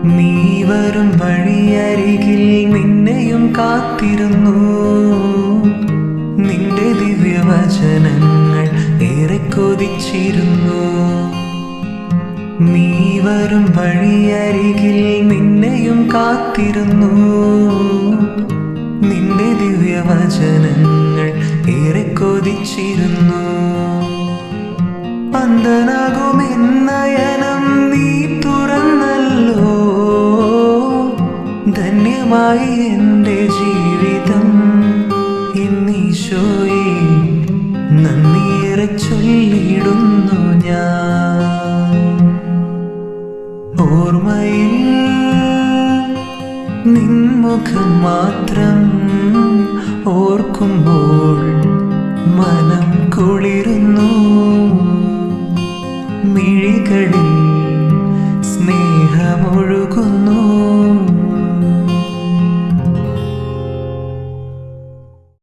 നീ വരും വഴിയരികിൽ നിന്നെയും കാത്തിരുന്നു. നിന്റെ ദിവ്യവചനങ്ങൾ ഏറെ കൊതിച്ചിരുന്നു. നീ വരും വഴിയരികിൽ നിന്നെയും കാത്തിരുന്നു. നിന്റെ ദിവ്യവചനങ്ങൾ ഏറെ കൊതിച്ചിരുന്നു. അന്ധനാകുമെന്നയനം നീ തുറന്നല്ലോ. ധന്യമായി എൻ്റെ ജീവിതം. ഇന്നീശോയെ നന്ദിയേറെ ചൊല്ലിടുന്നു ഞാൻ. ഓർമ്മയിൽ നിൻമുഖം മാത്രം ഓർക്കുമ്പോൾ മനം കുളിരുന്നു. മിഴികളിൽ